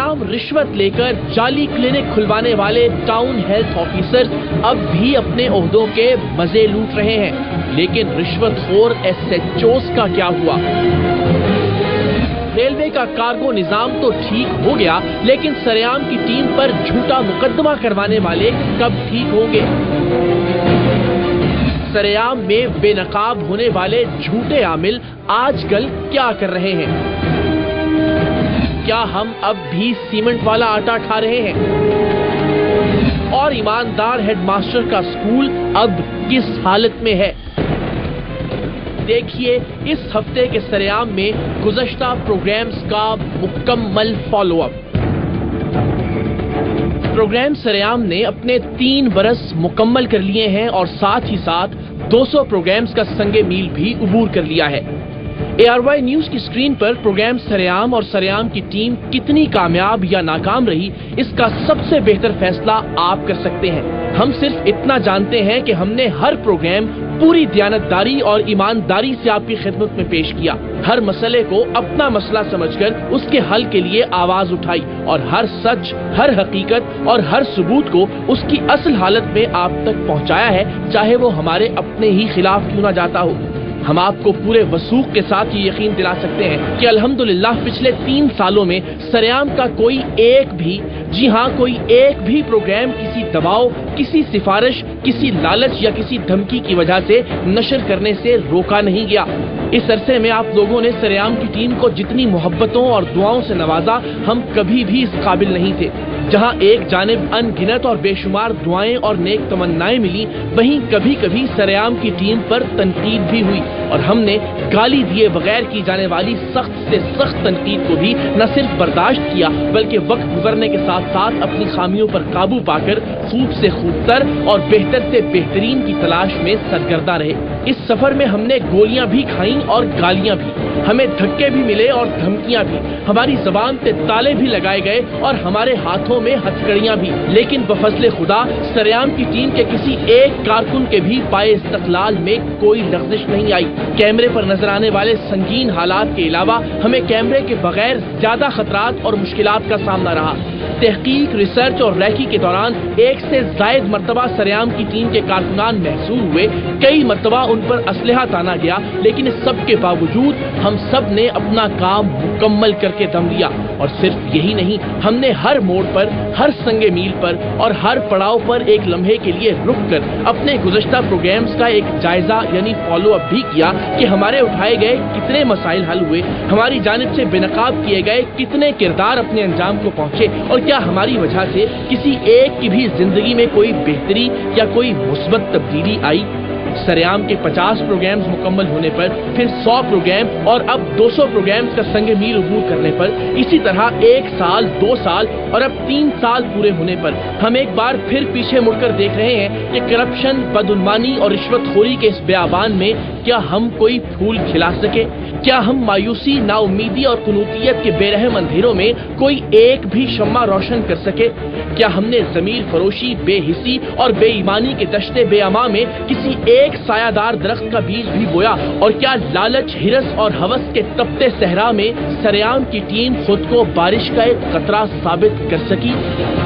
सरेआम रिश्वत लेकर जाली क्लिनिक खुलवाने वाले टाउन हेल्थ ऑफिसर अब भी अपने ओहदों के मजे लूट रहे हैं, लेकिन रिश्वतखोर SHOs का क्या हुआ? रेलवे का कार्गो निजाम तो ठीक हो गया, लेकिन सरेआम की टीम पर झूठा मुकदमा करवाने वाले कब ठीक होंगे? सरेआम में बेनकाब होने वाले झूठे आमिल आजकल क्या कर रहे हैं? क्या हम अब भी सीमेंट वाला आटा खा रहे हैं? और ईमानदार हेडमास्टर का स्कूल अब किस हालत में है? देखिए इस हफ्ते के सरेआम में गुज़श्ता प्रोग्राम्स का मुकम्मल फॉलोअप। प्रोग्राम सरेआम ने अपने 3 बरस मुकम्मल कर लिए हैं और साथ ही साथ 200 प्रोग्राम्स का संगे मील भी उबूर कर लिया है। ARY न्यूज की स्क्रीन पर प्रोग्राम सरेआम और सरेआम की टीम कितनी कामयाब या नाकाम रही, इसका सबसे बेहतर फैसला आप कर सकते हैं। हम सिर्फ इतना जानते हैं कि हमने हर प्रोग्राम पूरी दयानतदारी और ईमानदारी से आपकी खिदमत में पेश किया। हर मसले को अपना मसला समझकर उसके हल के लिए आवाज उठाई और हर सच, हर हकीकत और हर सबूत को उसकी असल हालत में आप तक पहुंचाया है, चाहे वो हमारे अपने ही खिलाफ क्यों ना जाता हो। हम आपको पूरे वसूख के साथ ये यकीन दिला सकते हैं कि अल्हम्दुलिल्लाह पिछले 3 सालों में सरेआम का कोई एक भी, जी हाँ कोई एक भी प्रोग्राम किसी दबाव, किसी सिफारिश, किसी लालच या किसी धमकी की वजह से नशर करने से रोका नहीं गया। इस अरसे में आप लोगों ने सरेआम की टीम को जितनी मोहब्बतों और दुआओं से नवाजा, हम कभी भी इस काबिल नहीं थे। जहां एक जानिब अनगिनत और बेशुमार दुआएं और नेक तमन्नाएं मिली, वहीं कभी कभी सरेआम की टीम पर तनकीद भी हुई और हमने गाली दिए बगैर की जाने वाली सख्त से सख्त तनकीद को भी न सिर्फ बर्दाश्त किया, बल्कि वक्त गुजरने के साथ साथ अपनी खामियों पर काबू पाकर खूब से खूबतर और बेहतर से बेहतरीन की तलाश में सरगर्दा रहे। इस सफर में हमने गोलियां भी खाई और गालियां भी, हमें धक्के भी मिले और धमकियां भी, हमारी जबान पे ताले भी लगाए गए और हमारे हाथों में हथकड़ियां भी, लेकिन बफज़ले खुदा सरेआम की टीम के किसी एक कारकुन के भी पाए इस्तक़लाल में कोई लग़ज़िश नहीं आई। कैमरे पर नजर आने वाले संगीन हालात के अलावा हमें कैमरे के बगैर ज्यादा खतरात और मुश्किलात का सामना रहा। तहकीक, रिसर्च और रैकी के दौरान 1 से ज़ायद मरतबा सरेआम की टीम के कारकुनान महसूर हुए, कई मरतबा उन पर असलहा ताना गया, लेकिन इस सब के बावजूद हम सब ने अपना काम मुकम्मल करके दम लिया। और सिर्फ यही नहीं, हमने हर मोड़ पर, हर संगे मील पर और हर पड़ाव पर एक लम्हे के लिए रुक कर अपने गुज़श्ता प्रोग्राम्स का एक जायजा यानी फॉलो अप भी किया कि हमारे उठाए गए कितने मसाइल हल हुए, हमारी जानिब से बेनकाब किए गए कितने किरदार अपने अंजाम को पहुंचे और क्या हमारी वजह से किसी एक की भी जिंदगी में कोई बेहतरी या कोई मुस्बत तब्दीली आई। सरेआम के 50 प्रोग्राम्स मुकम्मल होने पर, फिर 100 प्रोग्राम और अब 200 प्रोग्राम्स का संग मील अबूर करने पर, इसी तरह 1 साल, 2 साल और अब 3 साल पूरे होने पर हम एक बार फिर पीछे मुड़कर देख रहे हैं कि करप्शन, बदउनवानी और रिश्वतखोरी के इस बेआबान में क्या हम कोई फूल खिला सके? क्या हम मायूसी, नाउमीदी और कुनूतियत के बेरहम अंधेरों में कोई एक भी शम्मा रोशन कर सके? क्या हमने ज़मीर फरोशी, बेहिसी और बेईमानी के दश्ते बेअमा में किसी एक सायादार दरख्त का बीज भी बोया? और क्या लालच, हिरस और हवस के तपते सहरा में सरेआम की टीम खुद को बारिश का एक कतरा साबित कर सकी?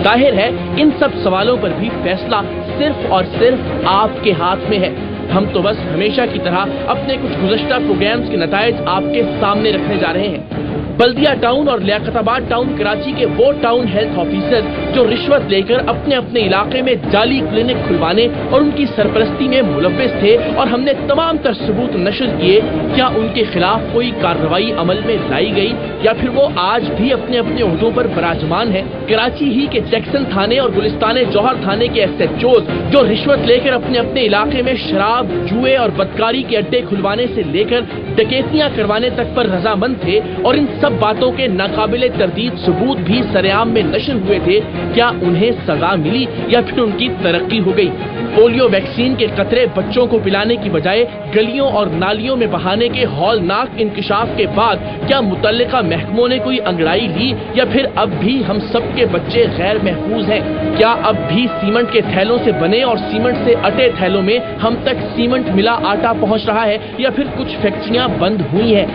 जाहिर है इन सब सवालों पर भी फैसला सिर्फ और सिर्फ आपके हाथ में है। हम तो बस हमेशा की तरह अपने कुछ गुज़श्ता प्रोग्राम्स के नताइज आपके सामने रखने जा रहे हैं। बल्दिया टाउन और लियाकताबाद टाउन कराची के वो टाउन हेल्थ ऑफिसर जो रिश्वत लेकर अपने अपने इलाके में जाली क्लिनिक खुलवाने और उनकी सरपरस्ती में मुलव्विस थे और हमने तमाम तर सबूत नशर किए, क्या उनके खिलाफ कोई कार्रवाई अमल में लाई गई या फिर वो आज भी अपने अपने ओहदों पर बराजमान है? कराची ही के जैक्सन थाने और गुलिस्तान जौहर थाने के SHOs जो रिश्वत लेकर अपने अपने इलाके में शराब, जुए और बदकारी के अड्डे खुलवाने से लेकर डकैतियां करवाने तक पर रजामंद थे और इन सब बातों के नाकाबिले तरदीद सबूत भी सरेआम में नशर हुए थे, क्या उन्हें सजा मिली या फिर उनकी तरक्की हो गई? پولیو ویکسین کے قطرے بچوں کو پلانے کی بجائے گلیوں اور نالیوں میں بہانے کے ہولناک انکشاف کے بعد کیا متعلقہ محکموں نے کوئی انگڑائی لی یا پھر اب بھی ہم سب کے بچے غیر محفوظ ہیں؟ کیا اب بھی سیمنٹ کے تھیلوں سے بنے اور سیمنٹ سے اٹے تھیلوں میں ہم تک سیمنٹ ملا آٹا پہنچ رہا ہے یا پھر کچھ فیکٹریاں بند ہوئی ہیں؟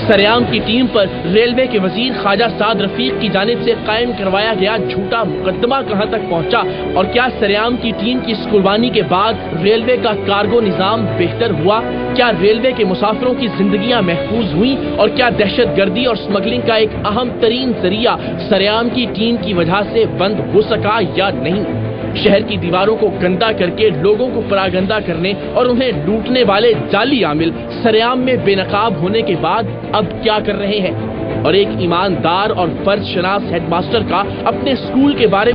سریام کی ٹیم پر ریلوے کے وزیر خواجہ سعد رفیق کی جانب سے قائم کروایا گیا جھوٹا مقدمہ کہاں تک پہنچا اور کیا سریام کی ٹیم کی اس قربانی کے بعد ریلوے کا کارگو نظام بہتر ہوا؟ کیا ریلوے کے مسافروں کی زندگیاں محفوظ ہوئیں اور کیا دہشت گردی اور اسمگلنگ کا ایک اہم ترین ذریعہ سریام کی ٹیم کی وجہ سے بند ہو سکا یا نہیں؟ شہر کی دیواروں کو گندا کر کے لوگوں کو پراگندہ کرنے اور انہیں لوٹنے والے جعلی عامل سریام میں بے نقاب ہونے کے بعد اب کیا کر رہے ہیں؟ اور ایک ایماندار اور فرض شناس ہیڈ ماسٹر کا اپنے اسکول کے بارے